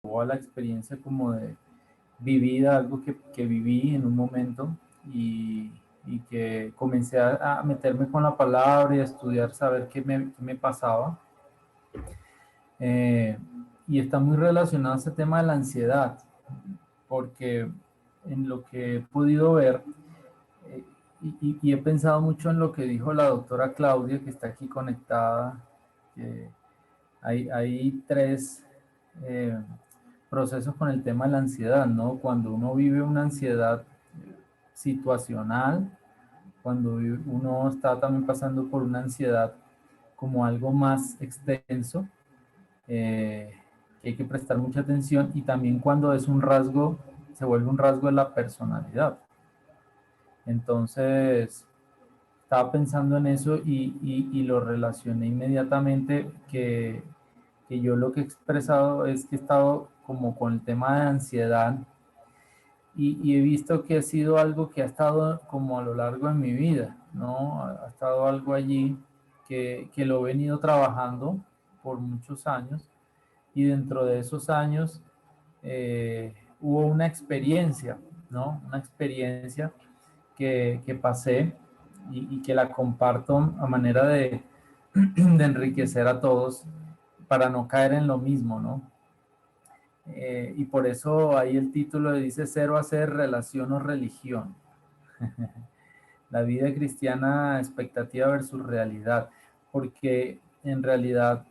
a la experiencia como de vivida, algo que viví en un momento y que comencé a meterme con la palabra y a estudiar, saber qué me pasaba. Eh, y está muy relacionado a este tema de la ansiedad, porque en lo que he podido ver, eh, y he pensado mucho en lo que dijo la doctora Claudia, que está aquí conectada, que hay tres procesos con el tema de la ansiedad, ¿no? Cuando uno vive una ansiedad situacional, cuando uno está también pasando por una ansiedad como algo más extenso, eh, que hay que prestar mucha atención, y también cuando es un rasgo, se vuelve un rasgo de la personalidad. Entonces, estaba pensando en eso y lo relacioné inmediatamente que yo lo que he expresado es que he estado como con el tema de ansiedad y he visto que ha sido algo que ha estado como a lo largo de mi vida, ¿no? Ha estado algo allí que lo he venido trabajando por muchos años y dentro de esos años hubo una experiencia, ¿no? Una experiencia que pasé y que la comparto a manera de enriquecer a todos para no caer en lo mismo, ¿no? Y por eso ahí el título dice cero a ser relación o religión. La vida cristiana, expectativa versus realidad, porque en realidad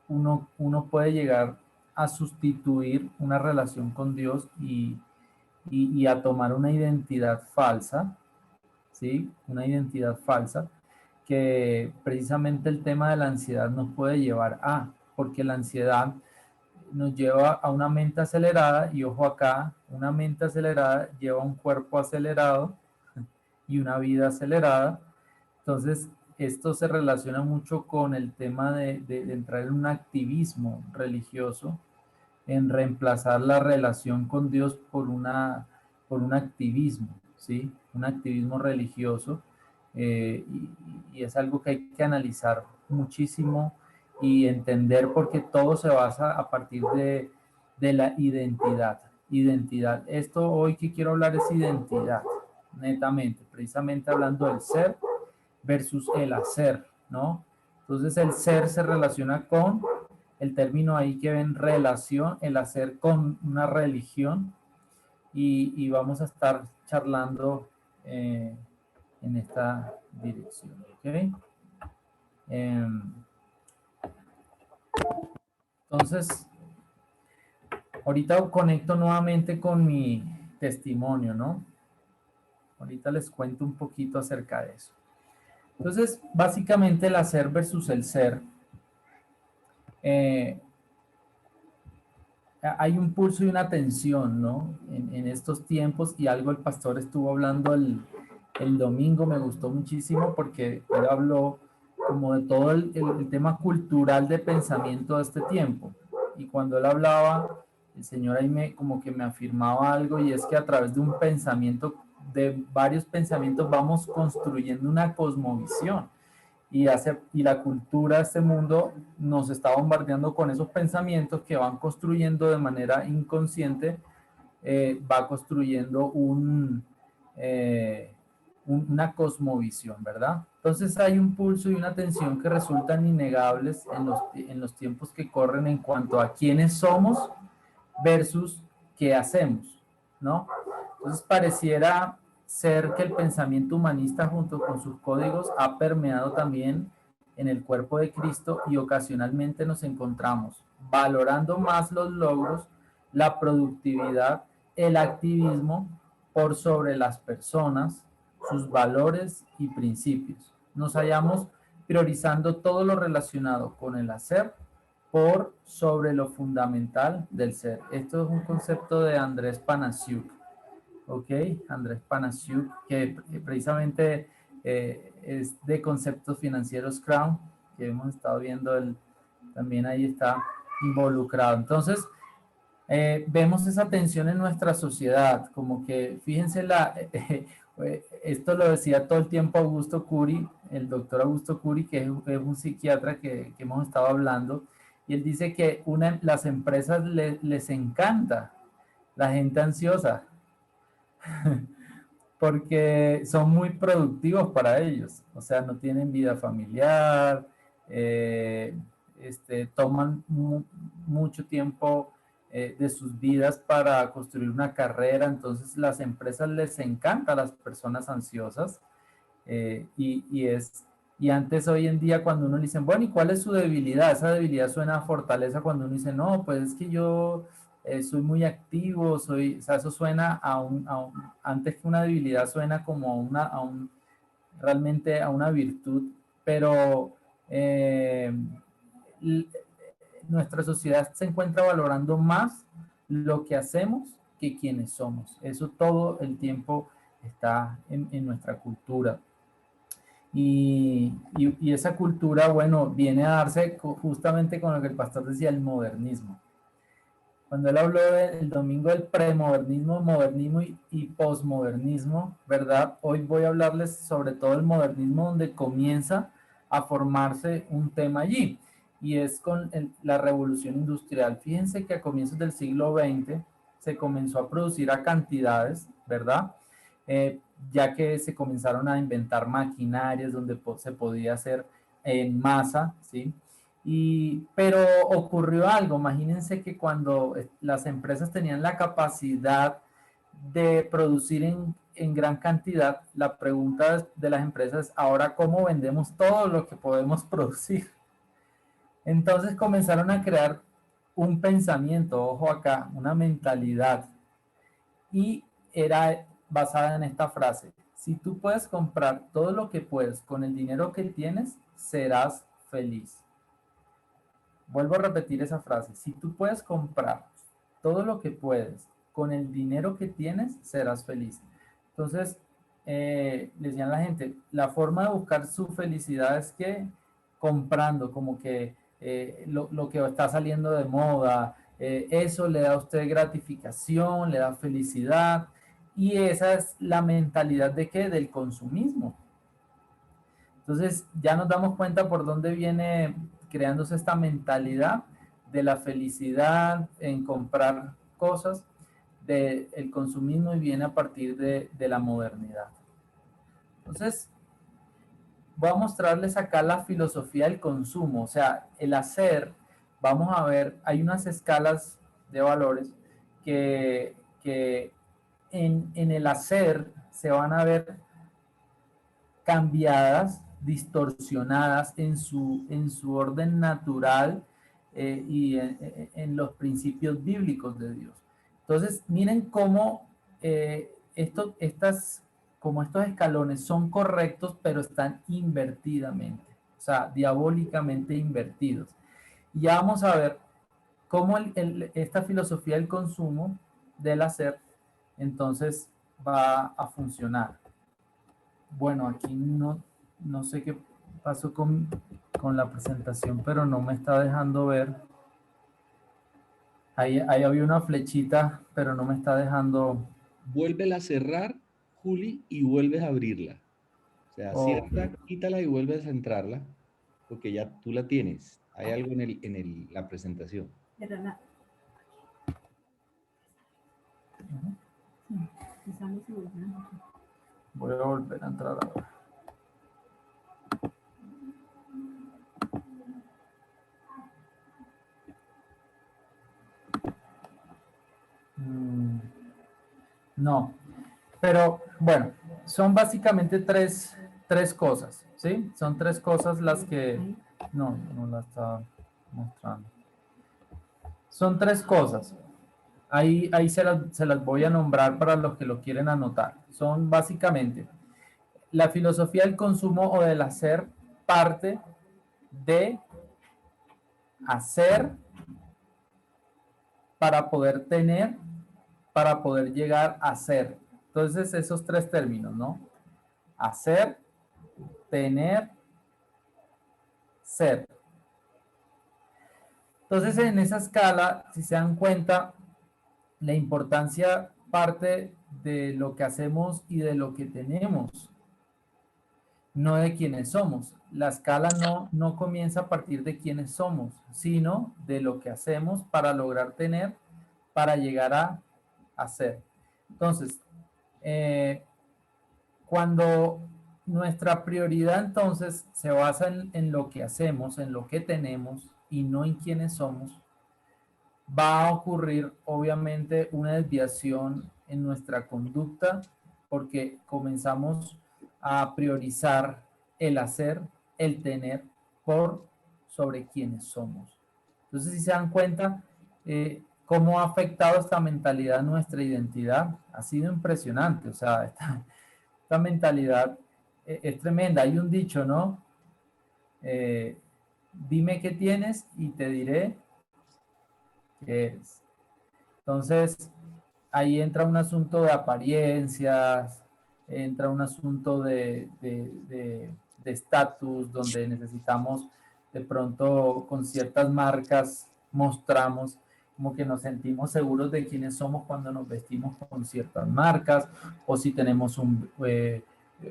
uno puede llegar a sustituir una relación con Dios y a tomar una identidad falsa, ¿sí? Una identidad falsa que precisamente el tema de la ansiedad nos puede llevar porque la ansiedad nos lleva a una mente acelerada y ojo acá, una mente acelerada lleva un cuerpo acelerado y una vida acelerada. Entonces, esto se relaciona mucho con el tema de entrar en un activismo religioso, en reemplazar la relación con Dios por un activismo, ¿sí? Un activismo religioso. Y es algo que hay que analizar muchísimo y entender porque todo se basa a partir de la identidad. Identidad. Esto hoy que quiero hablar es identidad, netamente, precisamente hablando del ser versus el hacer, ¿no? Entonces el ser se relaciona con el término ahí que ven relación, el hacer con una religión y vamos a estar charlando en esta dirección, ¿ok? Eh, entonces, ahorita conecto nuevamente con mi testimonio, ¿no? Ahorita les cuento un poquito acerca de eso. Entonces, básicamente el hacer versus el ser. Eh, Hay un pulso y una tensión, ¿no? En estos tiempos y algo el pastor estuvo hablando el domingo, me gustó muchísimo porque él habló como de todo el tema cultural de pensamiento de este tiempo. Y cuando él hablaba, el Señor ahí como que me afirmaba algo y es que a través de un pensamiento, de varios pensamientos, vamos construyendo una cosmovisión y la cultura de este mundo nos está bombardeando con esos pensamientos que van construyendo de manera inconsciente, va construyendo una cosmovisión, ¿verdad? Entonces hay un pulso y una tensión que resultan innegables en los tiempos que corren en cuanto a quiénes somos versus qué hacemos, ¿no? Entonces pareciera ser que el pensamiento humanista junto con sus códigos ha permeado también en el cuerpo de Cristo y ocasionalmente nos encontramos valorando más los logros, la productividad, el activismo por sobre las personas, sus valores y principios. Nos hallamos priorizando todo lo relacionado con el hacer por sobre lo fundamental del ser. Esto es un concepto de Andrés Panasiuk, ¿ok? Andrés Panasiuk, que precisamente es de conceptos financieros Crown, que hemos estado viendo, también ahí está involucrado. Entonces, vemos esa tensión en nuestra sociedad, como que, fíjense, esto lo decía todo el tiempo Augusto Curi, el doctor Augusto Curi, que es un psiquiatra que hemos estado hablando, Y él dice que las empresas les encanta la gente ansiosa porque son muy productivos para ellos. O sea, no tienen vida familiar, eh, toman mucho tiempo de sus vidas para construir una carrera. Entonces, las empresas les encanta a las personas ansiosas. Y antes, hoy en día, cuando uno le dice, bueno, ¿y cuál es su debilidad? Esa debilidad suena a fortaleza cuando uno dice, no, pues es que yo soy muy activo, o sea, eso suena antes que una debilidad, suena como realmente a una virtud, pero eh, nuestra sociedad se encuentra valorando más lo que hacemos que quienes somos. Eso todo el tiempo está en nuestra cultura. Y esa cultura, bueno, viene a darse justamente con lo que el pastor decía, el modernismo. Cuando él habló el domingo del premodernismo, modernismo y posmodernismo, ¿verdad? Hoy voy a hablarles sobre todo el modernismo, donde comienza a formarse un tema allí, y es con la revolución industrial. Fíjense que a comienzos del siglo XX se comenzó a producir a cantidades, ¿verdad? Ya que se comenzaron a inventar maquinarias donde se podía hacer en masa, ¿sí? Pero ocurrió algo, imagínense que cuando las empresas tenían la capacidad de producir en gran cantidad, la pregunta de las empresas es, ahora, ¿cómo vendemos todo lo que podemos producir? Entonces comenzaron a crear un pensamiento, ojo acá, una mentalidad, y era basada en esta frase: si tú puedes comprar todo lo que puedes con el dinero que tienes, serás feliz. Vuelvo a repetir esa frase: si tú puedes comprar todo lo que puedes con el dinero que tienes, serás feliz. Entonces, decían la gente, la forma de buscar su felicidad es que comprando, como que lo que está saliendo de moda, eso le da a usted gratificación, le da felicidad, y esa es la mentalidad de qué, del consumismo. Entonces ya nos damos cuenta por dónde viene creándose esta mentalidad de la felicidad en comprar cosas, del consumismo, y viene a partir de la modernidad. Entonces voy a mostrarles acá la filosofía del consumo, o sea, el hacer. Vamos a ver, hay unas escalas de valores que en el hacer se van a ver cambiadas, distorsionadas en su orden natural, y en los principios bíblicos de Dios. Entonces, miren cómo como estos escalones son correctos, pero están invertidamente, o sea, diabólicamente invertidos. Y ya vamos a ver cómo esta filosofía del consumo, del hacer, entonces va a funcionar. Bueno, aquí no sé qué pasó con la presentación, pero no me está dejando ver. Ahí había una flechita, pero no me está dejando. Vuélvela a cerrar, Juli, y vuelves a abrirla. O sea, Oh, cierra, quítala y vuelves a entrarla, porque ya tú la tienes. Hay algo la presentación. voy a volver a entrar ahora. No, pero bueno, son básicamente tres cosas, ¿sí? Son tres cosas las que... No la está mostrando. Son tres cosas. Ahí se las voy a nombrar para los que lo quieren anotar. Son básicamente la filosofía del consumo o del hacer, parte de hacer para poder tener, para poder llegar a ser. Entonces, esos tres términos, ¿no? Hacer, tener, ser. Entonces, en esa escala, si se dan cuenta, la importancia parte de lo que hacemos y de lo que tenemos. no de quiénes somos. La escala no comienza a partir de quiénes somos, sino de lo que hacemos para lograr tener, para llegar a hacer. Entonces, eh, cuando nuestra prioridad entonces se basa en lo que hacemos, en lo que tenemos y no en quiénes somos, va a ocurrir obviamente una desviación en nuestra conducta porque comenzamos a priorizar el hacer, el tener por sobre quienes somos. Entonces, si se dan cuenta, cómo ha afectado esta mentalidad nuestra identidad, ha sido impresionante. O sea, esta mentalidad es tremenda. Hay un dicho, ¿no? Dime qué tienes y te diré qué eres. Entonces, ahí entra un asunto de apariencias, entra un asunto de estatus, donde necesitamos de pronto con ciertas marcas mostramos como que nos sentimos seguros de quiénes somos cuando nos vestimos con ciertas marcas, o si tenemos un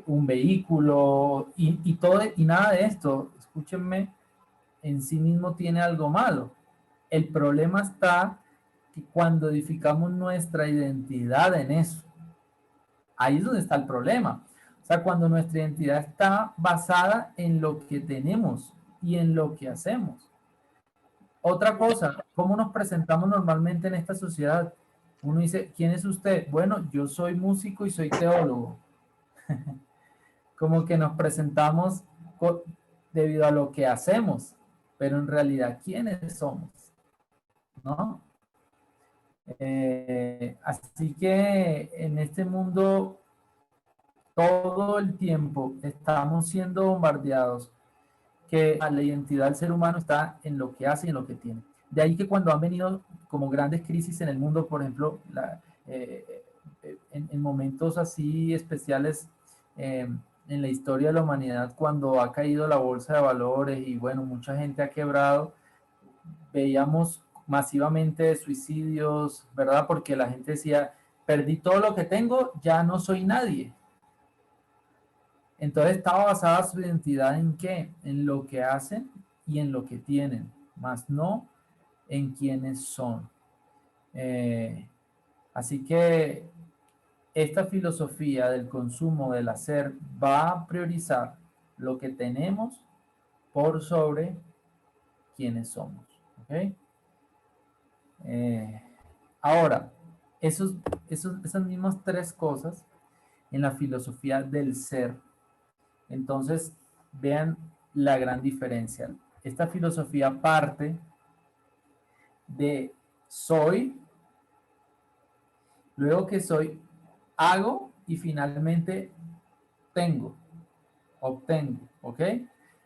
vehículo, y nada de esto, escúchenme, en sí mismo tiene algo malo. El problema está que cuando edificamos nuestra identidad en eso, ahí es donde está el problema. O sea, cuando nuestra identidad está basada en lo que tenemos y en lo que hacemos. Otra cosa, ¿cómo nos presentamos normalmente en esta sociedad? Uno dice, ¿quién es usted? Bueno, yo soy músico y soy teólogo. Como que nos presentamos debido a lo que hacemos, pero en realidad, ¿quiénes somos? ¿No? Así que en este mundo todo el tiempo estamos siendo bombardeados que la identidad del ser humano está en lo que hace y en lo que tiene. De ahí que cuando han venido como grandes crisis en el mundo, por ejemplo, en momentos así especiales en la historia de la humanidad, cuando ha caído la bolsa de valores y bueno, mucha gente ha quebrado, veíamos masivamente suicidios, ¿verdad? Porque la gente decía, perdí todo lo que tengo, ya no soy nadie. Entonces estaba basada su identidad en qué? En lo que hacen y en lo que tienen, más no en quiénes son. Eh, Así que esta filosofía del consumo, del hacer, va a priorizar lo que tenemos por sobre quiénes somos. ¿Ok? Eh, Ahora, esas mismas tres cosas en la filosofía del ser. Entonces, vean la gran diferencia. Esta filosofía parte de soy, luego que soy, hago y finalmente tengo, obtengo, ¿ok?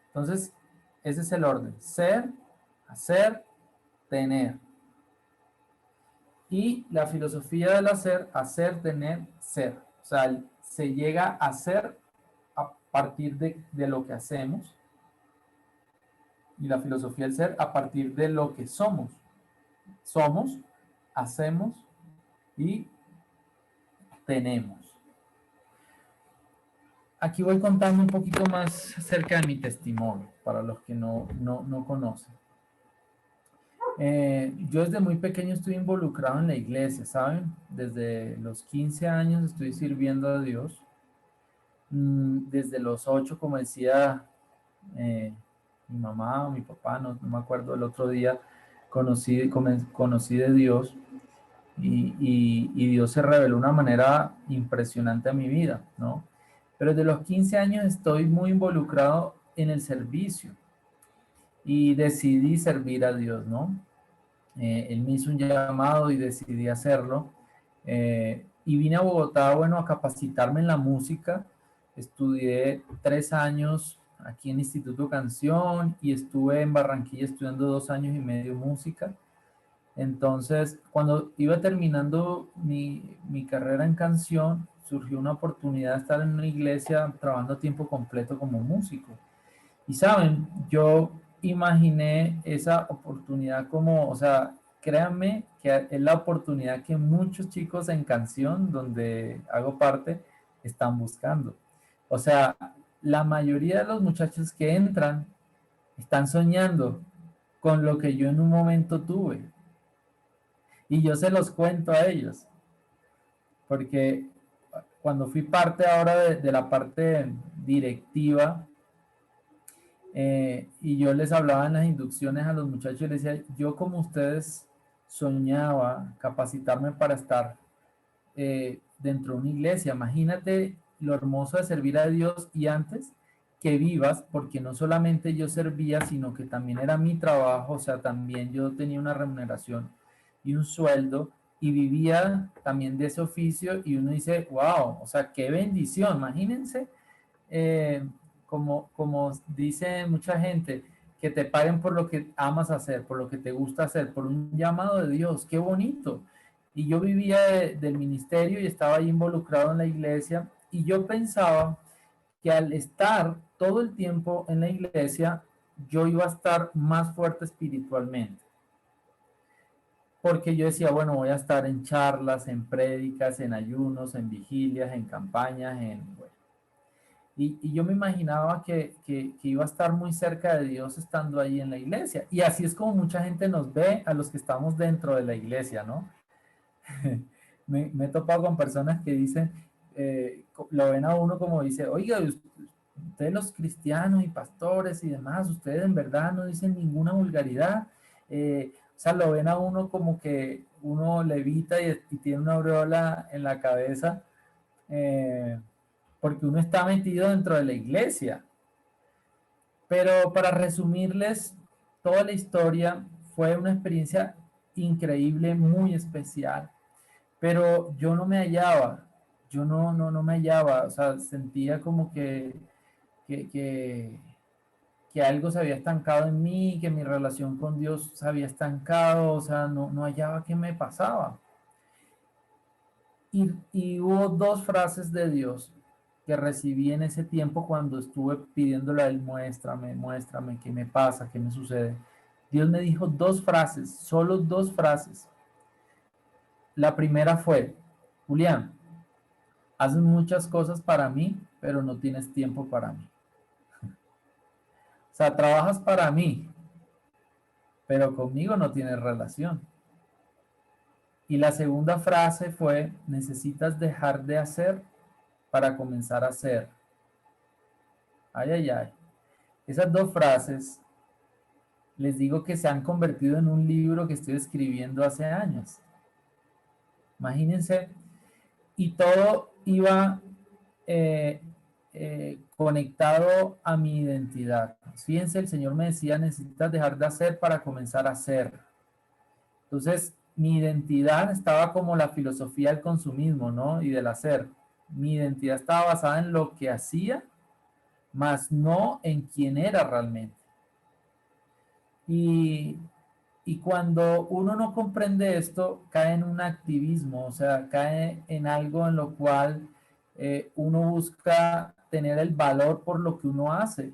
Entonces, ese es el orden. Ser, hacer, tener. Y la filosofía del hacer, tener, ser. O sea, se llega a ser a partir de lo que hacemos y la filosofía del ser a partir de lo que somos. Somos, hacemos y tenemos. Aquí voy contando un poquito más acerca de mi testimonio para los que no conocen. Yo desde muy pequeño estoy involucrado en la iglesia, ¿saben? Desde los 15 años estoy sirviendo a Dios. Desde los 8, como decía mi mamá o mi papá, no me acuerdo, el otro día conocí de Dios y Dios se reveló de una manera impresionante a mi vida, ¿no? Pero desde los 15 años estoy muy involucrado en el servicio y decidí servir a Dios, ¿no? Él me hizo un llamado y decidí hacerlo. Y vine a Bogotá, bueno, a capacitarme en la música. Estudié 3 años aquí en Instituto Canción y estuve en Barranquilla estudiando 2 años y medio música. Entonces, cuando iba terminando mi carrera en canción, surgió una oportunidad de estar en una iglesia trabajando a tiempo completo como músico. Y saben, yo imaginé esa oportunidad como, o sea, créanme que es la oportunidad que muchos chicos en canción, donde hago parte, están buscando. O sea, la mayoría de los muchachos que entran están soñando con lo que yo en un momento tuve. Y yo se los cuento a ellos, porque cuando fui parte ahora de la parte directiva, y yo les hablaba en las inducciones a los muchachos y les decía, yo como ustedes soñaba capacitarme para estar dentro de una iglesia. Imagínate lo hermoso de servir a Dios y antes que vivas, porque no solamente yo servía, sino que también era mi trabajo, o sea, también yo tenía una remuneración y un sueldo y vivía también de ese oficio y uno dice, wow, o sea, qué bendición, imagínense, eh, como dice mucha gente, que te paguen por lo que amas hacer, por lo que te gusta hacer, por un llamado de Dios, qué bonito. Y yo vivía del ministerio y estaba ahí involucrado en la iglesia y yo pensaba que al estar todo el tiempo en la iglesia, yo iba a estar más fuerte espiritualmente. Porque yo decía, bueno, voy a estar en charlas, en prédicas, en ayunos, en vigilias, en campañas, bueno. Y yo me imaginaba que iba a estar muy cerca de Dios estando ahí en la iglesia. Y así es como mucha gente nos ve a los que estamos dentro de la iglesia, ¿no? Me he topado con personas que dicen, lo ven a uno como dice, oiga, ustedes los cristianos y pastores y demás, ustedes en verdad no dicen ninguna vulgaridad. O sea, lo ven a uno como que uno levita y tiene una aureola en la cabeza, eh, porque uno está metido dentro de la iglesia. Pero para resumirles toda la historia, fue una experiencia increíble, muy especial, pero yo no me hallaba, yo no me hallaba, o sea, sentía como que, que, que algo se había estancado en mí, que mi relación con Dios se había estancado, o sea, no hallaba qué me pasaba. Y hubo dos frases de Dios que recibí en ese tiempo cuando estuve pidiéndole a Él, muéstrame, muéstrame, qué me pasa, qué me sucede. Dios me dijo dos frases, solo dos frases. La primera fue, Julián, haces muchas cosas para mí, pero no tienes tiempo para mí. O sea, trabajas para mí, pero conmigo no tienes relación. Y la segunda frase fue, necesitas dejar de hacer para comenzar a hacer. Ay, ay, ay. Esas dos frases, les digo que se han convertido en un libro que estoy escribiendo hace años. Imagínense, y todo iba conectado a mi identidad. Fíjense, el Señor me decía, necesitas dejar de hacer para comenzar a hacer. Entonces, mi identidad estaba como la filosofía del consumismo, ¿no? Y del hacer. Mi identidad estaba basada en lo que hacía, más no en quién era realmente. Y, y cuando uno no comprende esto, cae en un activismo, o sea, cae en algo en lo cual uno busca tener el valor por lo que uno hace.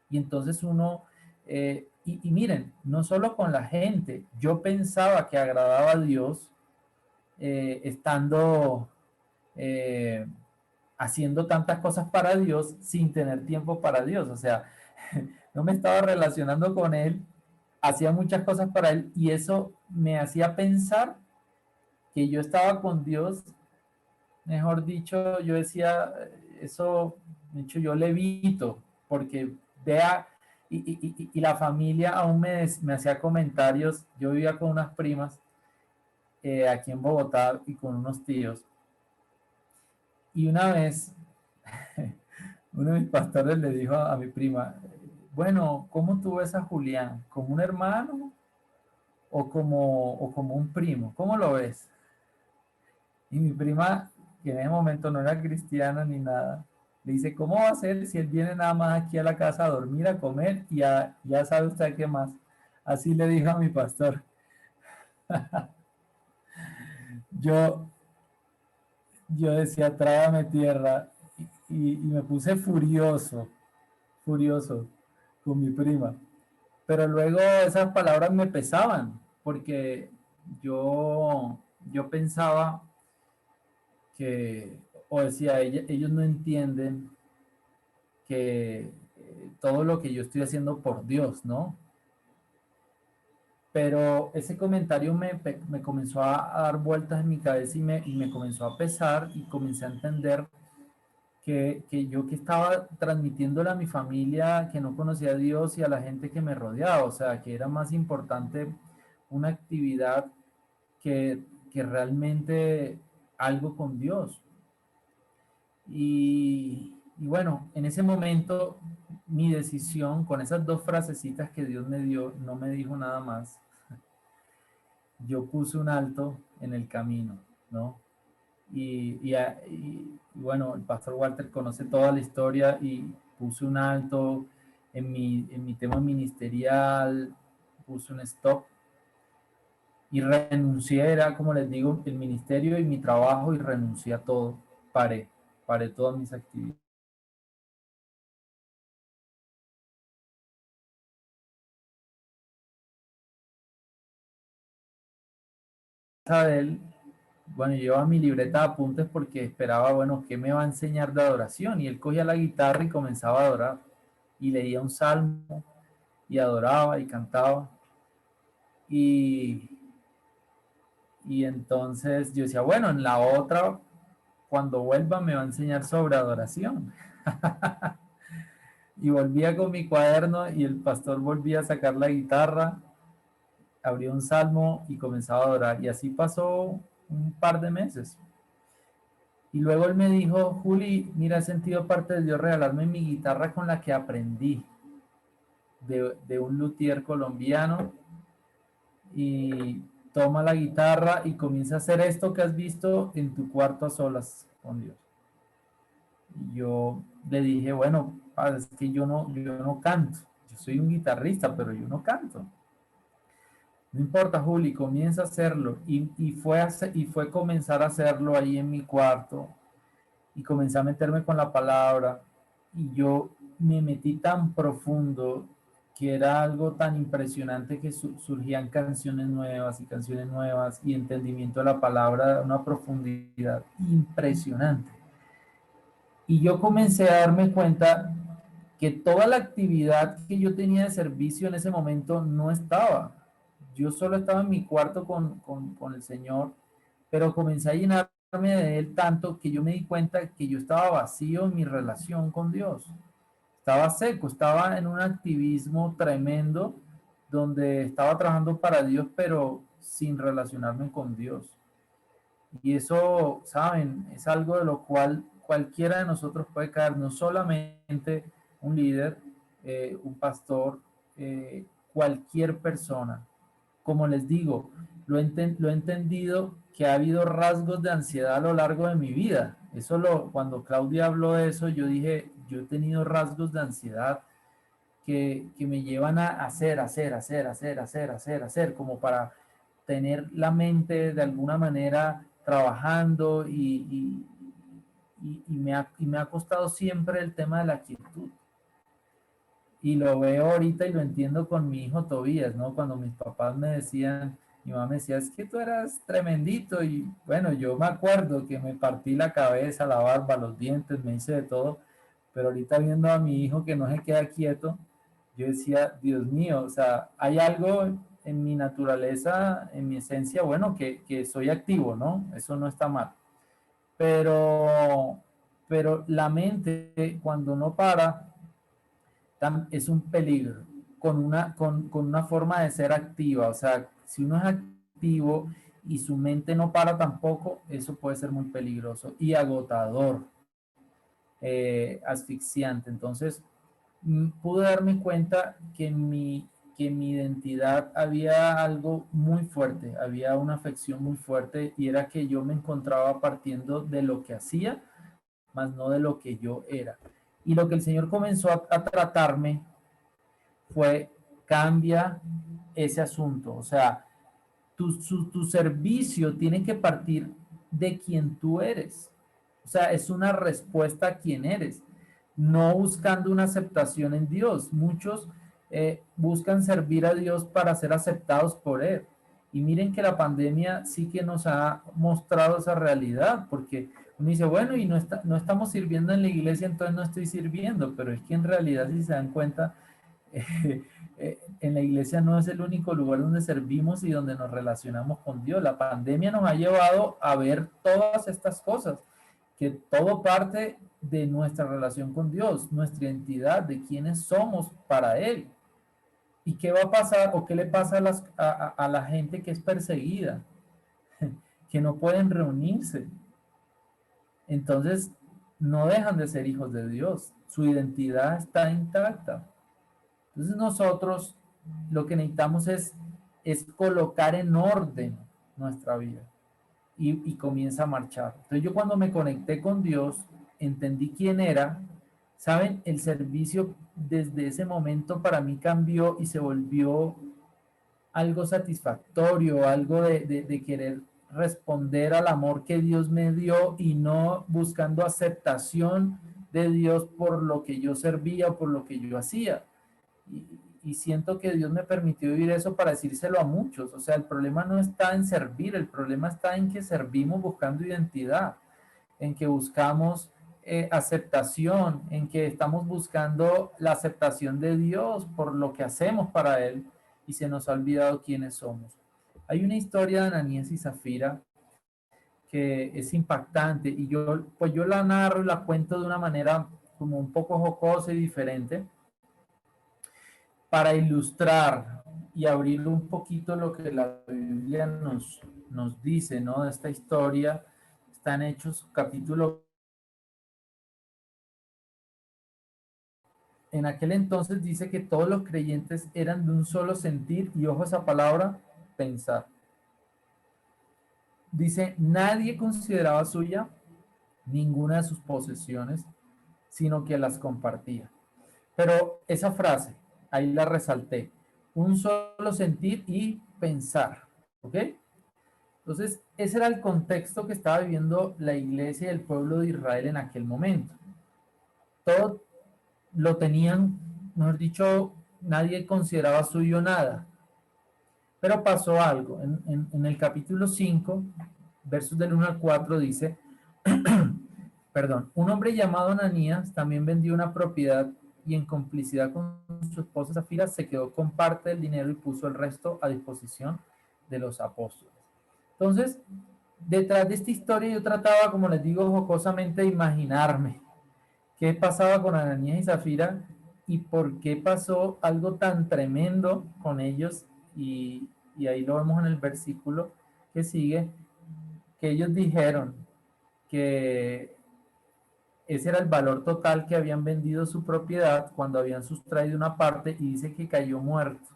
Y entonces uno, y miren, no solo con la gente, yo pensaba que agradaba a Dios estando eh, haciendo tantas cosas para Dios sin tener tiempo para Dios. O sea, no me estaba relacionando con Él, hacía muchas cosas para Él y eso me hacía pensar que yo estaba con Dios. Mejor dicho, yo decía, eso, de hecho, yo levito, porque vea, y la familia aún me hacía comentarios. Yo vivía con unas primas aquí en Bogotá y con unos tíos. Y una vez, uno de mis pastores le dijo a mi prima, bueno, ¿cómo tú ves a Julián? ¿Como un hermano o como un primo? ¿Cómo lo ves? Y mi prima, que en ese momento no era cristiana ni nada, le dice, ¿cómo va a ser si él viene nada más aquí a la casa a dormir, a comer y ya sabe usted qué más? Así le dijo a mi pastor. Yo, yo decía, trágame tierra y me puse furioso, furioso con mi prima. Pero luego esas palabras me pesaban porque yo pensaba que, o decía, ellos no entienden todo lo que yo estoy haciendo por Dios, ¿no? Pero ese comentario me comenzó a dar vueltas en mi cabeza y me comenzó a pesar y comencé a entender que yo que estaba transmitiéndole a mi familia que no conocía a Dios y a la gente que me rodeaba, o sea, que era más importante una actividad que realmente algo con Dios. Y bueno, en ese momento mi decisión con esas dos frasecitas que Dios me dio, no me dijo nada más, yo puse un alto en el camino, ¿no? Y bueno, el pastor Walter conoce toda la historia y puse un alto en mi tema ministerial, puse un stop y renuncié, era como les digo, el ministerio y mi trabajo y renuncié a todo, paré todas mis actividades. De él, bueno, yo llevaba mi libreta de apuntes porque esperaba, bueno, ¿qué me va a enseñar de adoración? Y él cogía la guitarra y comenzaba a adorar y leía un salmo y adoraba y cantaba. Y, y entonces yo decía, bueno, en la otra, cuando vuelva me va a enseñar sobre adoración. Y volvía con mi cuaderno y el pastor volvía a sacar la guitarra, abría un salmo y comenzaba a adorar. Y así pasó un par de meses. Y luego él me dijo, Juli, mira, he sentido parte de Dios regalarme mi guitarra con la que aprendí de un luthier colombiano y toma la guitarra y comienza a hacer esto que has visto en tu cuarto a solas con Dios. Y yo le dije, bueno, padre, es que yo no canto, yo soy un guitarrista, pero yo no canto. No importa, Juli, comienza a hacerlo. Y fue comenzar a hacerlo ahí en mi cuarto y comencé a meterme con la palabra y yo me metí tan profundo que era algo tan impresionante que surgían canciones nuevas y entendimiento de la palabra, una profundidad impresionante. Y yo comencé a darme cuenta que toda la actividad que yo tenía de servicio en ese momento no estaba. Yo solo estaba en mi cuarto con el Señor, pero comencé a llenarme de Él tanto que yo me di cuenta que yo estaba vacío en mi relación con Dios. Estaba seco, estaba en un activismo tremendo donde estaba trabajando para Dios, pero sin relacionarme con Dios. Y eso, saben, es algo de lo cual cualquiera de nosotros puede caer, no solamente un líder, un pastor, cualquier persona. Como les digo, lo he entendido que ha habido rasgos de ansiedad a lo largo de mi vida. Cuando Claudia habló de eso, yo dije, yo he tenido rasgos de ansiedad que me llevan a hacer, como para tener la mente de alguna manera trabajando y me ha costado siempre el tema de la quietud. Y lo veo ahorita y lo entiendo con mi hijo Tobías, ¿no? Cuando mis papás me decían, mi mamá me decía, es que tú eras tremendito. Y bueno, yo me acuerdo que me partí la cabeza, la barba, los dientes, me hice de todo. Pero ahorita viendo a mi hijo que no se queda quieto, yo decía, Dios mío, o sea, hay algo en mi naturaleza, en mi esencia, bueno, que soy activo, ¿no? Eso no está mal. Pero, pero la mente, cuando no para, es un peligro con una forma de ser activa. O sea, si uno es activo y su mente no para tampoco, eso puede ser muy peligroso y agotador, asfixiante. Entonces, pude darme cuenta que en mi identidad había algo muy fuerte, había una afección muy fuerte y era que yo me encontraba partiendo de lo que hacía, más no de lo que yo era. Y lo que el Señor comenzó a tratarme fue cambia ese asunto. O sea, tu servicio tiene que partir de quien tú eres. O sea, es una respuesta a quién eres, no buscando una aceptación en Dios. Muchos buscan servir a Dios para ser aceptados por Él. Y miren que la pandemia sí que nos ha mostrado esa realidad, porque uno dice, bueno, y no estamos sirviendo en la iglesia, entonces no estoy sirviendo, pero es que en realidad, si se dan cuenta, en la iglesia no es el único lugar donde servimos y donde nos relacionamos con Dios. La pandemia nos ha llevado a ver todas estas cosas, que todo parte de nuestra relación con Dios, nuestra identidad, de quiénes somos para Él. ¿Y qué va a pasar o qué le pasa a la gente que es perseguida, que no pueden reunirse? Entonces, no dejan de ser hijos de Dios. Su identidad está intacta. Entonces, nosotros lo que necesitamos es colocar en orden nuestra vida y comienza a marchar. Entonces, yo cuando me conecté con Dios, entendí quién era. ¿Saben? El servicio desde ese momento para mí cambió y se volvió algo satisfactorio, algo de querer responder al amor que Dios me dio y no buscando aceptación de Dios por lo que yo servía o por lo que yo hacía. Y, y siento que Dios me permitió vivir eso para decírselo a muchos. O sea, el problema no está en servir, el problema está en que servimos buscando identidad, en que buscamos aceptación, en que estamos buscando la aceptación de Dios por lo que hacemos para Él y se nos ha olvidado quiénes somos. Hay una historia de Ananías y Zafira que es impactante y yo la narro y la cuento de una manera como un poco jocosa y diferente para ilustrar y abrir un poquito lo que la Biblia nos dice, ¿no? De esta historia. Están Hechos capítulo. En aquel entonces dice que todos los creyentes eran de un solo sentir y ojo esa palabra, pensar. Dice, nadie consideraba suya ninguna de sus posesiones, sino que las compartía. Pero esa frase, ahí la resalté, un solo sentir y pensar, ¿ok? Entonces, ese era el contexto que estaba viviendo la iglesia y el pueblo de Israel en aquel momento. Todo lo tenían, mejor dicho, nadie consideraba suyo nada. Pero pasó algo. En el capítulo 5, versos del 1 al 4, dice, perdón, un hombre llamado Ananías también vendió una propiedad y en complicidad con su esposa Zafira se quedó con parte del dinero y puso el resto a disposición de los apóstoles. Entonces, detrás de esta historia yo trataba, como les digo, jocosamente de imaginarme qué pasaba con Ananías y Zafira y por qué pasó algo tan tremendo con ellos. Y ahí lo vemos en el versículo que sigue, que ellos dijeron que ese era el valor total que habían vendido su propiedad cuando habían sustraído una parte y dice que cayó muerto.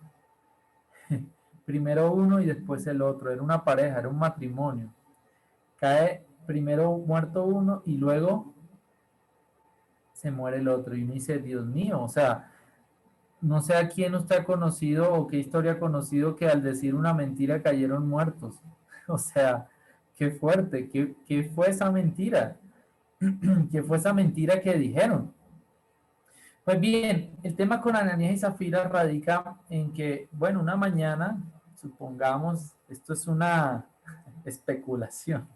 Primero uno y después el otro. Era una pareja, era un matrimonio. Cae primero muerto uno y luego se muere el otro. Y uno dice, Dios mío, o sea, no sé a quién usted ha conocido o qué historia ha conocido que al decir una mentira cayeron muertos. O sea, qué fuerte, qué fue esa mentira, qué fue esa mentira que dijeron. Pues bien, el tema con Ananías y Zafira radica en que, bueno, una mañana, supongamos, esto es una especulación,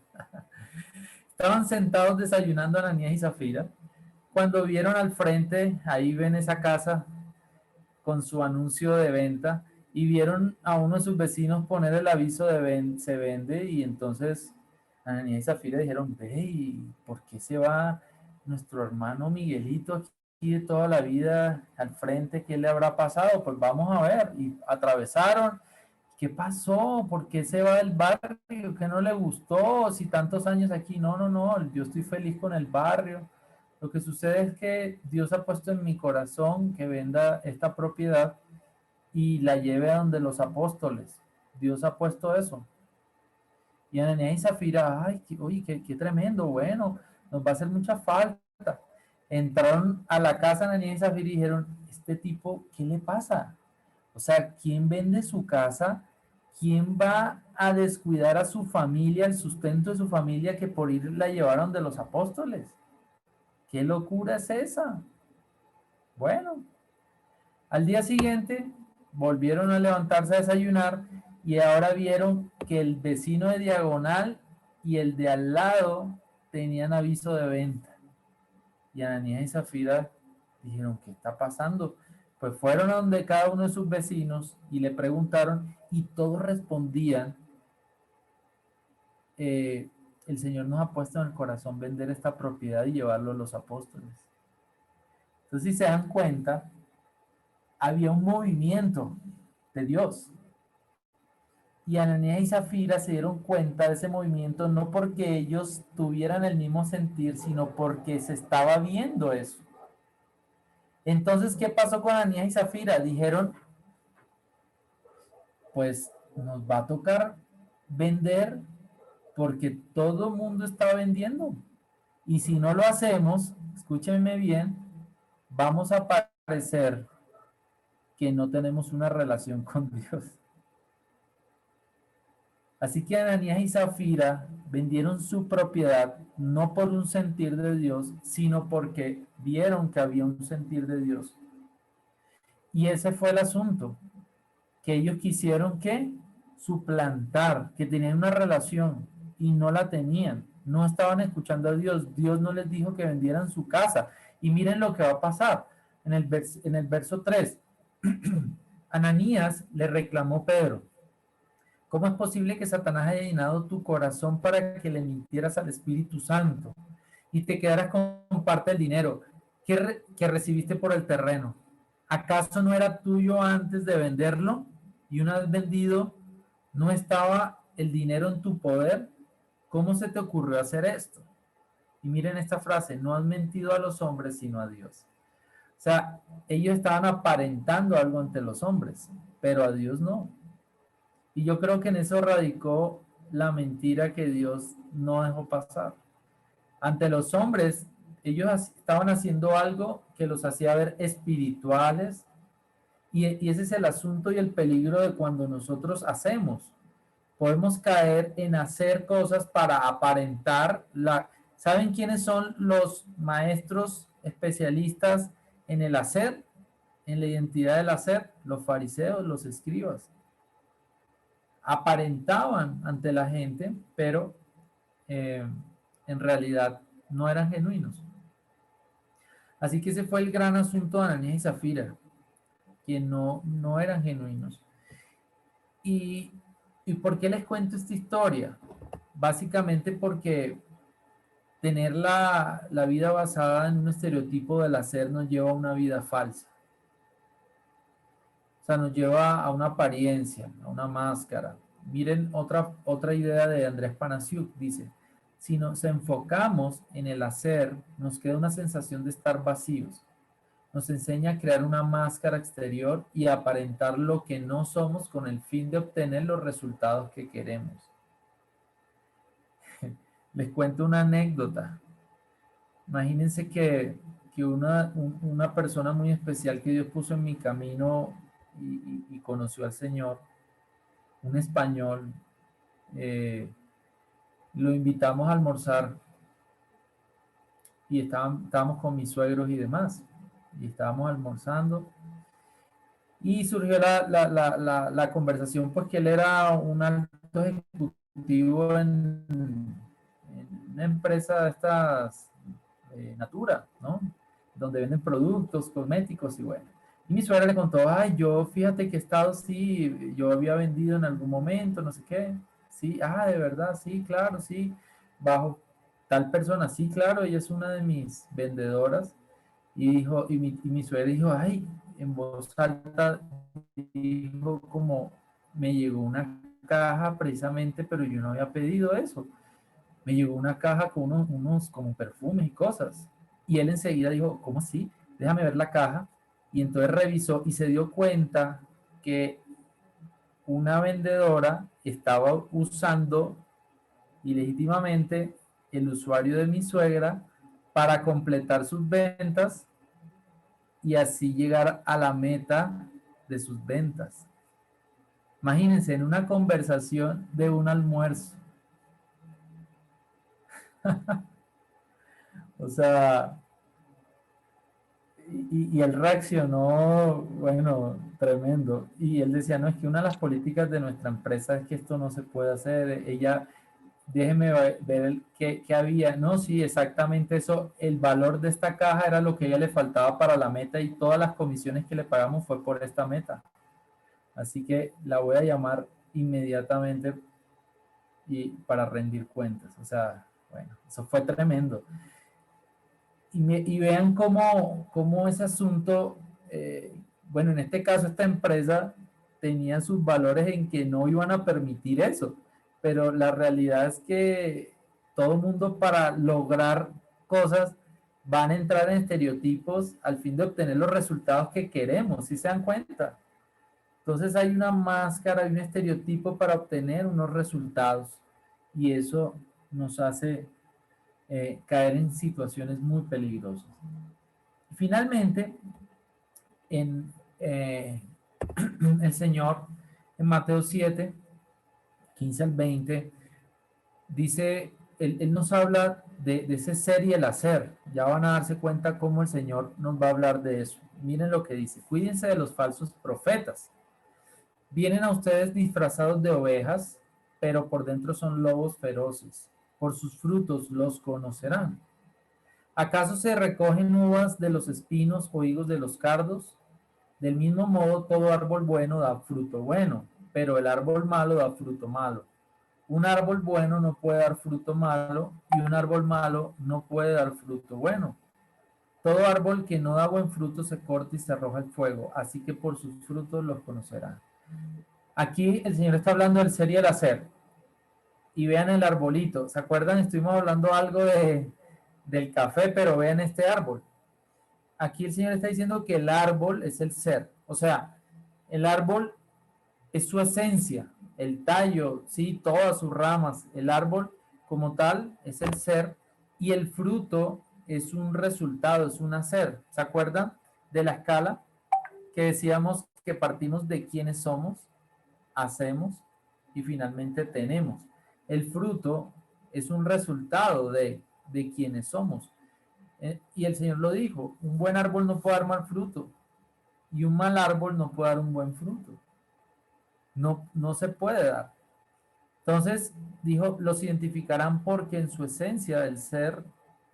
estaban sentados desayunando Ananías y Zafira, cuando vieron al frente, ahí ven esa casa con su anuncio de venta, y vieron a uno de sus vecinos poner el aviso de se vende, y entonces Ananías y Zafira dijeron, ve, ¿y por qué se va nuestro hermano Miguelito aquí de toda la vida al frente? ¿Qué le habrá pasado? Pues vamos a ver. Y atravesaron. ¿Qué pasó? ¿Por qué se va del barrio? ¿Qué no le gustó? Si tantos años aquí. No, no, no. Yo estoy feliz con el barrio. Lo que sucede es que Dios ha puesto en mi corazón que venda esta propiedad y la lleve a donde los apóstoles. Dios ha puesto eso. Y Ananías y Zafira, ay, oye, qué tremendo, bueno, nos va a hacer mucha falta. Entraron a la casa de Ananías y Zafira y dijeron, este tipo, ¿qué le pasa? O sea, ¿quién vende su casa? ¿Quién va a descuidar a su familia, el sustento de su familia, que por ir la llevaron de los apóstoles? ¿Qué locura es esa? Bueno, al día siguiente volvieron a levantarse a desayunar y ahora vieron que el vecino de diagonal y el de al lado tenían aviso de venta. Y Ananías y Zafira dijeron, ¿qué está pasando? Pues fueron a donde cada uno de sus vecinos y le preguntaron y todos respondían, el Señor nos ha puesto en el corazón vender esta propiedad y llevarlo a los apóstoles. Entonces, si se dan cuenta, había un movimiento de Dios. Y Ananías y Zafira se dieron cuenta de ese movimiento no porque ellos tuvieran el mismo sentir, sino porque se estaba viendo eso. Entonces, ¿qué pasó con Ananías y Zafira? Dijeron, pues nos va a tocar vender porque todo el mundo está vendiendo. Y si no lo hacemos, escúchenme bien, vamos a parecer que no tenemos una relación con Dios. Así que Ananías y Zafira vendieron su propiedad no por un sentir de Dios, sino porque vieron que había un sentir de Dios. Y ese fue el asunto, que ellos quisieron que suplantar, que tenían una relación y no la tenían. No estaban escuchando a Dios. Dios no les dijo que vendieran su casa. Y miren lo que va a pasar en el verso 3. Ananías le reclamó a Pedro, ¿cómo es posible que Satanás haya llenado tu corazón para que le mintieras al Espíritu Santo y te quedaras con parte del dinero que recibiste por el terreno? ¿Acaso no era tuyo antes de venderlo? Y una vez vendido, ¿no estaba el dinero en tu poder? ¿Cómo se te ocurrió hacer esto? Y miren esta frase, no has mentido a los hombres sino a Dios. O sea, ellos estaban aparentando algo ante los hombres, pero a Dios no. Y yo creo que en eso radicó la mentira que Dios no dejó pasar. Ante los hombres, ellos estaban haciendo algo que los hacía ver espirituales, y ese es el asunto y el peligro de cuando nosotros hacemos. Podemos caer en hacer cosas para aparentar la... ¿Saben quiénes son los maestros especialistas en el hacer? En la identidad del hacer, los fariseos, los escribas. Aparentaban ante la gente, pero en realidad no eran genuinos. Así que ese fue el gran asunto de Ananías y Zafira, que no eran genuinos. ¿Y por qué les cuento esta historia? Básicamente porque tener la vida basada en un estereotipo del hacer nos lleva a una vida falsa. O sea, nos lleva a una apariencia, a una máscara. Miren otra idea de Andrés Panasiuk, dice, si nos enfocamos en el hacer, nos queda una sensación de estar vacíos. Nos enseña a crear una máscara exterior y a aparentar lo que no somos con el fin de obtener los resultados que queremos. Les cuento una anécdota. Imagínense que una persona muy especial que Dios puso en mi camino y conoció al Señor, un español, lo invitamos a almorzar y estábamos con mis suegros y demás, y estábamos almorzando y surgió la conversación, pues que él era un alto ejecutivo en una empresa de estas Natura, ¿no? Donde venden productos cosméticos y bueno. Y mi suegra le contó, ay, yo fíjate que he estado, sí, yo había vendido en algún momento, no sé qué. Sí, de verdad, sí, claro, sí. Bajo tal persona, sí, claro, ella es una de mis vendedoras. Y dijo, y mi suegra dijo, ay, en voz alta, dijo como, me llegó una caja precisamente, pero yo no había pedido eso. Me llegó una caja con unos como perfumes y cosas. Y él enseguida dijo, ¿cómo así? Déjame ver la caja. Y entonces revisó y se dio cuenta que una vendedora estaba usando ilegítimamente el usuario de mi suegra para completar sus ventas y así llegar a la meta de sus ventas. Imagínense, en una conversación de un almuerzo. O sea, y él reaccionó, bueno, tremendo. Y él decía, no, es que una de las políticas de nuestra empresa es que esto no se puede hacer. Ella, déjeme ver qué había. No, sí, exactamente eso. El valor de esta caja era lo que a ella le faltaba para la meta y todas las comisiones que le pagamos fue por esta meta. Así que la voy a llamar inmediatamente y para rendir cuentas. O sea, bueno, eso fue tremendo. Y vean cómo ese asunto, bueno, en este caso esta empresa tenía sus valores en que no iban a permitir eso, pero la realidad es que todo el mundo para lograr cosas van a entrar en estereotipos al fin de obtener los resultados que queremos, ¿sí se dan cuenta? Entonces hay una máscara y un estereotipo para obtener unos resultados y eso nos hace caer en situaciones muy peligrosas. Finalmente, en el Señor, en Mateo 7, 15 al 20, dice, él nos habla de ese ser y el hacer. Ya van a darse cuenta cómo el Señor nos va a hablar de eso. Miren lo que dice, cuídense de los falsos profetas. Vienen a ustedes disfrazados de ovejas, pero por dentro son lobos feroces. Por sus frutos los conocerán. ¿Acaso se recogen uvas de los espinos o higos de los cardos? Del mismo modo, todo árbol bueno da fruto bueno, pero el árbol malo da fruto malo. Un árbol bueno no puede dar fruto malo y un árbol malo no puede dar fruto bueno. Todo árbol que no da buen fruto se corta y se arroja al fuego, así que por sus frutos los conocerán. Aquí el Señor está hablando del ser y el hacer. Y vean el arbolito. ¿Se acuerdan? Estuvimos hablando algo del café, pero vean este árbol. Aquí el Señor está diciendo que el árbol es el ser. O sea, el árbol es su esencia, el tallo, sí, todas sus ramas. El árbol como tal es el ser y el fruto es un resultado, es un hacer. ¿Se acuerdan de la escala que decíamos que partimos de quiénes somos, hacemos y finalmente tenemos? El fruto es un resultado de quienes somos. Y el Señor lo dijo, un buen árbol no puede dar mal fruto y un mal árbol no puede dar un buen fruto. No, no se puede dar. Entonces, dijo, los identificarán porque en su esencia el ser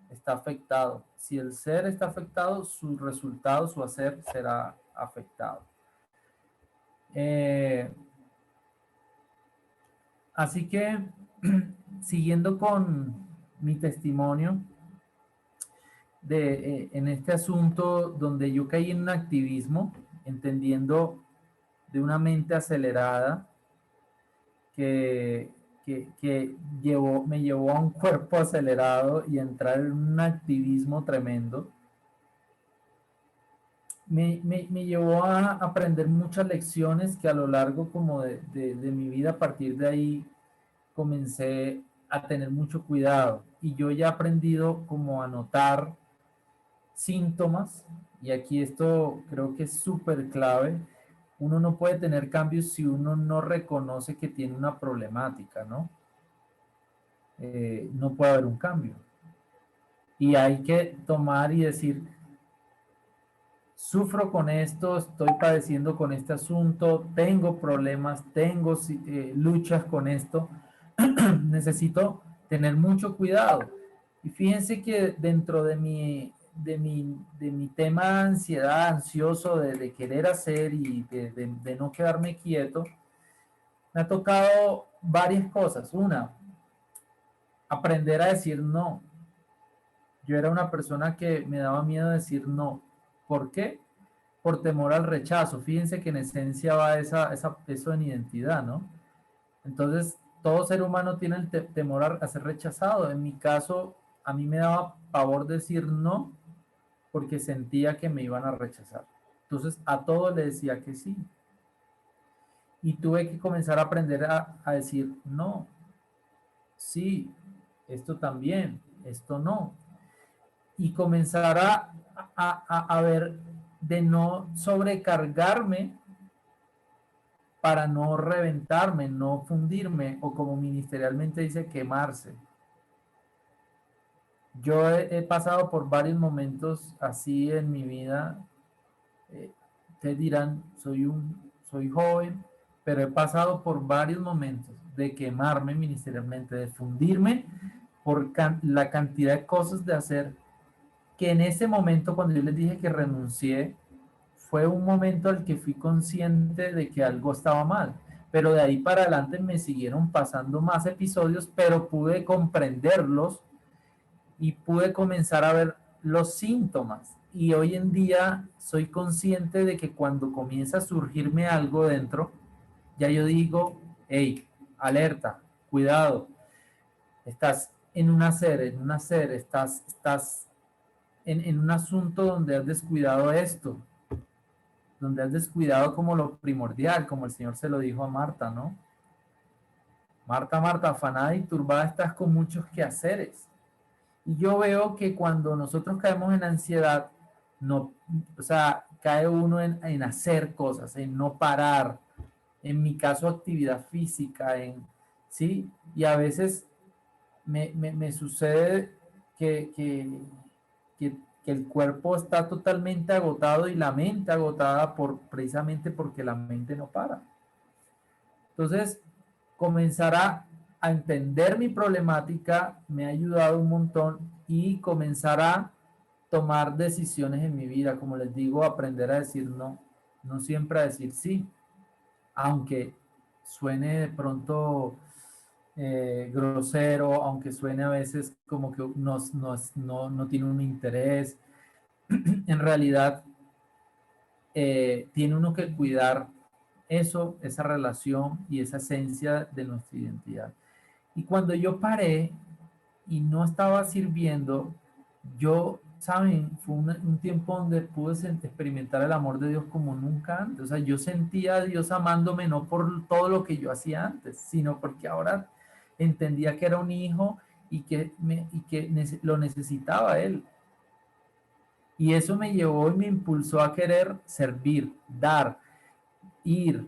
está afectado. Si el ser está afectado, su resultado, su hacer será afectado. Eh, así que, siguiendo con mi testimonio, en este asunto donde yo caí en un activismo, entendiendo de una mente acelerada que, me llevó a un cuerpo acelerado y entrar en un activismo tremendo. Me llevó a aprender muchas lecciones que a lo largo como de mi vida, a partir de ahí comencé a tener mucho cuidado y yo ya he aprendido como a notar síntomas, y aquí esto creo que es súper clave. Uno no puede tener cambios si uno no reconoce que tiene una problemática, ¿no? No puede haber un cambio. Y hay que tomar y decir, sufro con esto, estoy padeciendo con este asunto, tengo problemas, tengo luchas con esto, necesito tener mucho cuidado. Y fíjense que dentro de mi tema de ansiedad, ansioso de querer hacer y de no quedarme quieto, me ha tocado varias cosas. Una, aprender a decir no. Yo era una persona que me daba miedo decir no. ¿Por qué? Por temor al rechazo. Fíjense que en esencia va eso en identidad, ¿no? Entonces, todo ser humano tiene el temor a ser rechazado. En mi caso, a mí me daba pavor decir no porque sentía que me iban a rechazar. Entonces, a todo le decía que sí. Y tuve que comenzar a aprender a decir no, sí, esto también, esto no. Y comenzar a ver de no sobrecargarme para no reventarme, no fundirme o como ministerialmente dice, quemarse. Yo he pasado por varios momentos así en mi vida. Te dirán, soy joven, pero he pasado por varios momentos de quemarme ministerialmente, de fundirme por la cantidad de cosas de hacer, que en ese momento cuando yo les dije que renuncié, fue un momento al que fui consciente de que algo estaba mal. Pero de ahí para adelante me siguieron pasando más episodios, pero pude comprenderlos y pude comenzar a ver los síntomas. Y hoy en día soy consciente de que cuando comienza a surgirme algo dentro, ya yo digo, hey, alerta, cuidado, estás en un hacer, estás en un asunto donde has descuidado esto, donde has descuidado como lo primordial, como el Señor se lo dijo a Marta, ¿no? Marta, Marta, afanada y turbada estás con muchos quehaceres. Y yo veo que cuando nosotros caemos en ansiedad, no, o sea, cae uno en hacer cosas, en no parar, en mi caso actividad física, ¿sí? Y a veces me sucede que, que, que, que el cuerpo está totalmente agotado y la mente agotada precisamente porque la mente no para. Entonces, comenzar a entender mi problemática me ha ayudado un montón y comenzar a tomar decisiones en mi vida. Como les digo, aprender a decir no, no siempre a decir sí, aunque suene de pronto grosero, aunque suene a veces como que no tiene un interés. En realidad, tiene uno que cuidar eso, esa relación y esa esencia de nuestra identidad. Y cuando yo paré y no estaba sirviendo, yo, ¿saben? Fue un tiempo donde pude experimentar el amor de Dios como nunca antes. O sea, yo sentía a Dios amándome no por todo lo que yo hacía antes, sino porque ahora entendía que era un hijo y que lo necesitaba Él. Y eso me llevó y me impulsó a querer servir, dar, ir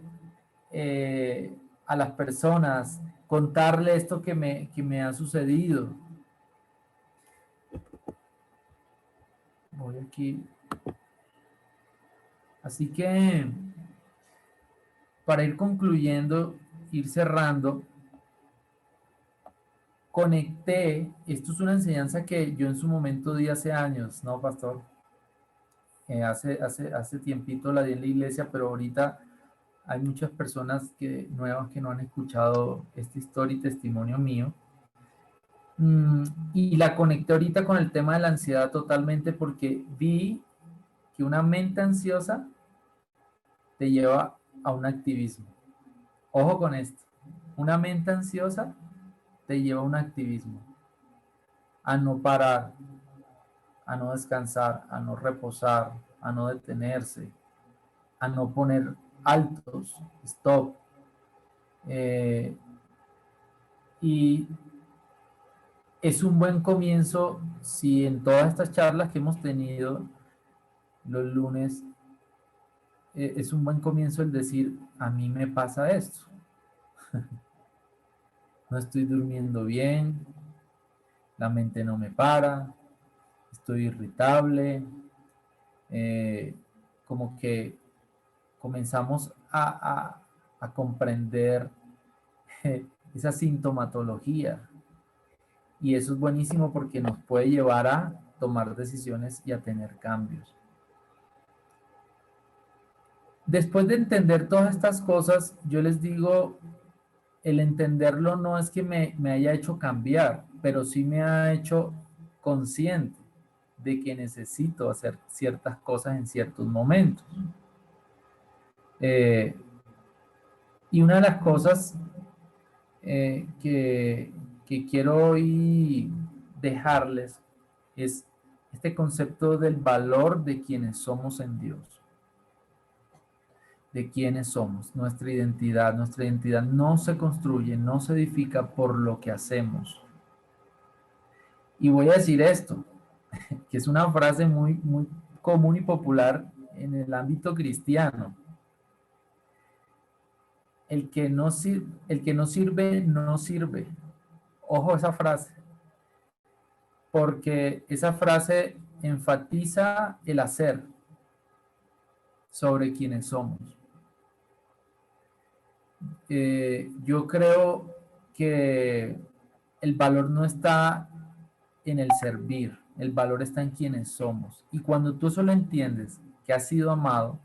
a las personas, contarle esto que me ha sucedido. Voy aquí. Así que para ir concluyendo, ir cerrando, conecté, esto es una enseñanza que yo en su momento di hace años, ¿no, pastor? Hace tiempito la di en la iglesia, pero ahorita hay muchas personas nuevas que no han escuchado esta historia y testimonio mío. Y la conecté ahorita con el tema de la ansiedad totalmente porque vi que una mente ansiosa te lleva a un activismo. Ojo con esto. Una mente ansiosa te lleva a un activismo, a no parar, a no descansar, a no reposar, a no detenerse, a no poner altos, stop. Eh, y es un buen comienzo si en todas estas charlas que hemos tenido los lunes, es un buen comienzo el decir, a mí me pasa esto, no estoy durmiendo bien, la mente no me para, estoy irritable, eh, como que comenzamos a comprender esa sintomatología y eso es buenísimo porque nos puede llevar a tomar decisiones y a tener cambios. Después de entender todas estas cosas, yo les digo, el entenderlo no es que me haya hecho cambiar, pero sí me ha hecho consciente de que necesito hacer ciertas cosas en ciertos momentos. Eh, y una de las cosas que quiero hoy dejarles es este concepto del valor de quienes somos en Dios, de quiénes somos, nuestra identidad. Nuestra identidad no se construye, no se edifica por lo que hacemos. Y voy a decir esto, que es una frase muy, muy común y popular en el ámbito cristiano. El que no sirve, no sirve. Ojo esa frase. porque esa frase enfatiza el hacer sobre quienes somos. Yo creo que el valor no está en el servir, el valor está en quienes somos. Y cuando tú solo entiendes que has sido amado,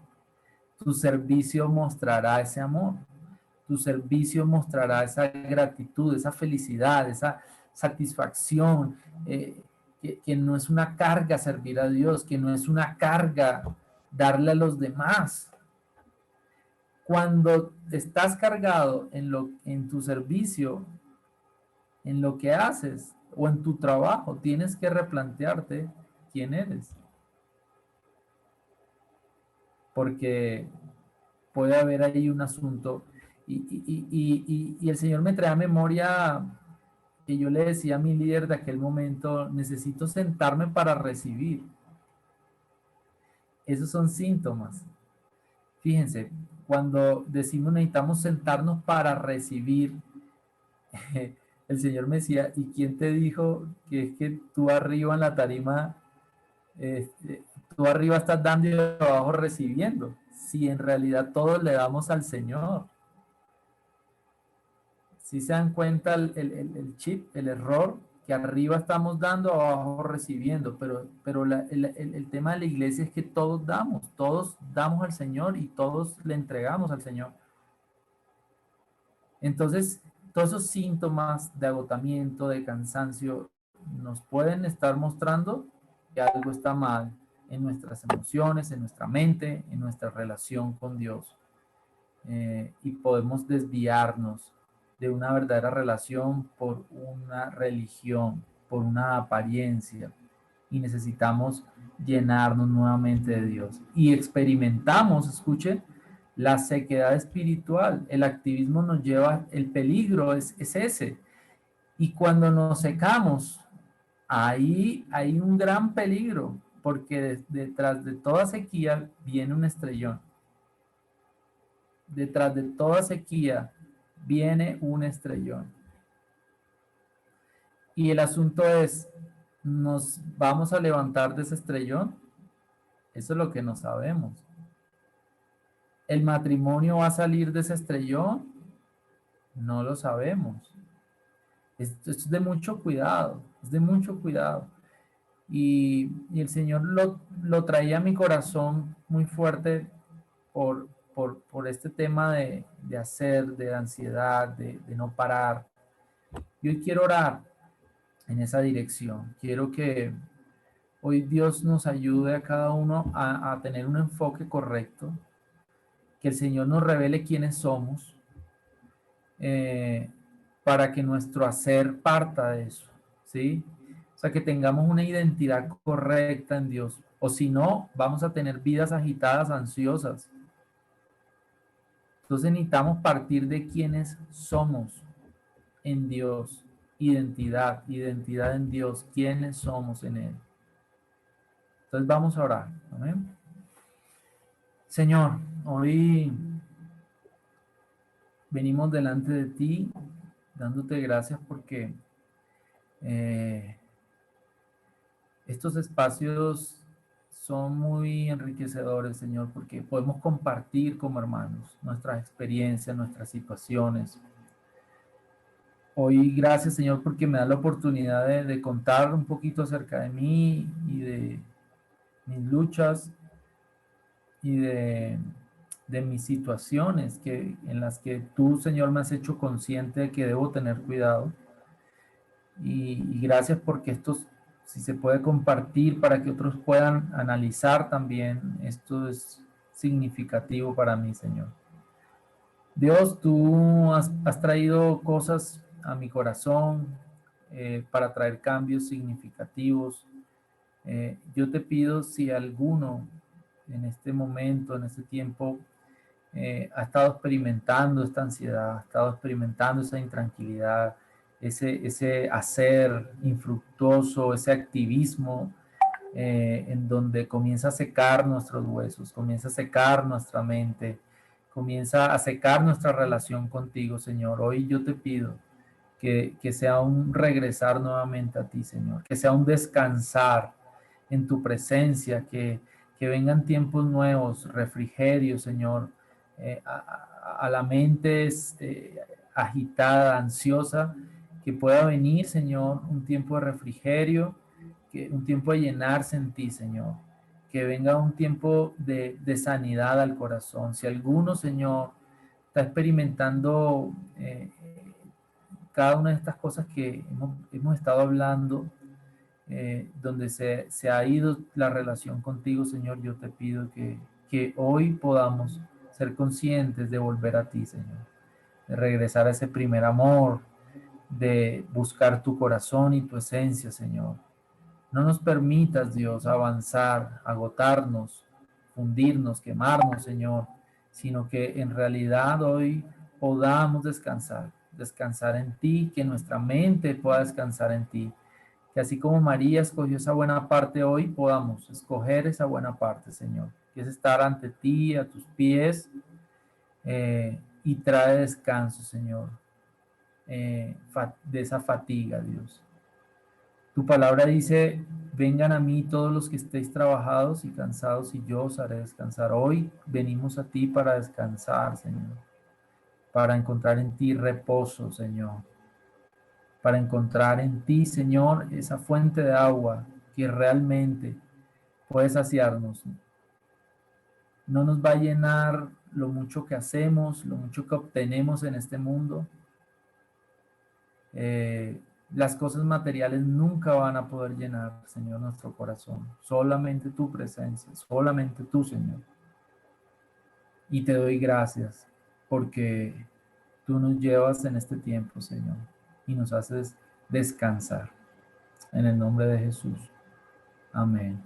tu servicio mostrará ese amor, tu servicio mostrará esa gratitud, esa felicidad, esa satisfacción, que no es una carga servir a Dios, que no es una carga darle a los demás. Cuando estás cargado en tu servicio, en lo que haces o en tu trabajo, tienes que replantearte quién eres. Porque puede haber ahí un asunto. Y el Señor me trae a memoria que yo le decía a mi líder de aquel momento, necesito sentarme para recibir. Esos son síntomas. Fíjense, cuando decimos necesitamos sentarnos para recibir, el Señor me decía, ¿y quién te dijo que es que tú arriba en la tarima, tú arriba estás dando y abajo recibiendo? Si en realidad todos le damos al Señor. Si se dan cuenta el chip, el error, que arriba estamos dando, abajo recibiendo, pero el tema de la iglesia es que todos damos al Señor y todos le entregamos al Señor. Entonces, todos esos síntomas de agotamiento, de cansancio, nos pueden estar mostrando que algo está mal en nuestras emociones, en nuestra mente, en nuestra relación con Dios. Y podemos desviarnos de una verdadera relación por una religión, por una apariencia. Y necesitamos llenarnos nuevamente de Dios. Y experimentamos, escuchen, la sequedad espiritual. El activismo nos lleva, el peligro es ese. Y cuando nos secamos, ahí hay un gran peligro, porque detrás de toda sequía viene un estrellón. Detrás de toda sequía viene un estrellón. Y el asunto es, ¿nos vamos a levantar de ese estrellón? Eso es lo que no sabemos. ¿El matrimonio va a salir de ese estrellón? No lo sabemos. Esto es de mucho cuidado, es de mucho cuidado. Y el Señor lo traía a mi corazón muy fuerte por este tema de hacer, de ansiedad, de no parar. Yo quiero orar en esa dirección. Quiero que hoy Dios nos ayude a cada uno a tener un enfoque correcto, que el Señor nos revele quiénes somos, eh, para que nuestro hacer parta de eso, ¿sí? O sea, que tengamos una identidad correcta en Dios. O si no, vamos a tener vidas agitadas, ansiosas. Entonces necesitamos partir de quiénes somos en Dios. Identidad en Dios, quiénes somos en Él. Entonces vamos a orar. ¿Amén? Señor, hoy venimos delante de ti dándote gracias porque estos espacios son muy enriquecedores, Señor, porque podemos compartir como hermanos nuestras experiencias, nuestras situaciones. Hoy gracias, Señor, porque me da la oportunidad de contar un poquito acerca de mí y de mis luchas y de mis situaciones en las que tú, Señor, me has hecho consciente de que debo tener cuidado. Y gracias porque esto, si se puede compartir para que otros puedan analizar también, esto es significativo para mí, Señor. Dios, tú has traído cosas a mi corazón para traer cambios significativos. Yo te pido si alguno en este momento, en este tiempo, ha estado experimentando esta ansiedad, ha estado experimentando esa intranquilidad, ese hacer infructuoso, ese activismo en donde comienza a secar nuestros huesos, comienza a secar nuestra mente, comienza a secar nuestra relación contigo, Señor. Hoy yo te pido que sea un regresar nuevamente a ti, Señor, que sea un descansar en tu presencia, que vengan tiempos nuevos, refrigerio, Señor, a la mente agitada, ansiosa, que pueda venir, Señor, un tiempo de refrigerio, un tiempo de llenarse en ti, Señor, que venga un tiempo de sanidad al corazón. Si alguno, Señor, está experimentando cada una de estas cosas que hemos estado hablando, donde se ha ido la relación contigo, Señor, yo te pido que hoy podamos ser conscientes de volver a ti, Señor, de regresar a ese primer amor, de buscar tu corazón y tu esencia, Señor. No nos permitas, Dios, avanzar, agotarnos, fundirnos, quemarnos, Señor, sino que en realidad hoy podamos descansar, descansar en ti, que nuestra mente pueda descansar en ti, que así como María escogió esa buena parte hoy, podamos escoger esa buena parte, Señor, que es estar ante ti, a tus pies, y trae descanso, Señor, de esa fatiga, Dios. Tu palabra dice, vengan a mí todos los que estéis trabajados y cansados y yo os haré descansar. Hoy venimos a ti para descansar, Señor, para encontrar en ti reposo, Señor, para encontrar en ti, Señor, esa fuente de agua que realmente puede saciarnos. No nos va a llenar lo mucho que hacemos, lo mucho que obtenemos en este mundo. Las cosas materiales nunca van a poder llenar, Señor, nuestro corazón. Solamente tu presencia, solamente tú, Señor. Y te doy gracias porque tú nos llevas en este tiempo, Señor, y nos haces descansar. En el nombre de Jesús. Amén.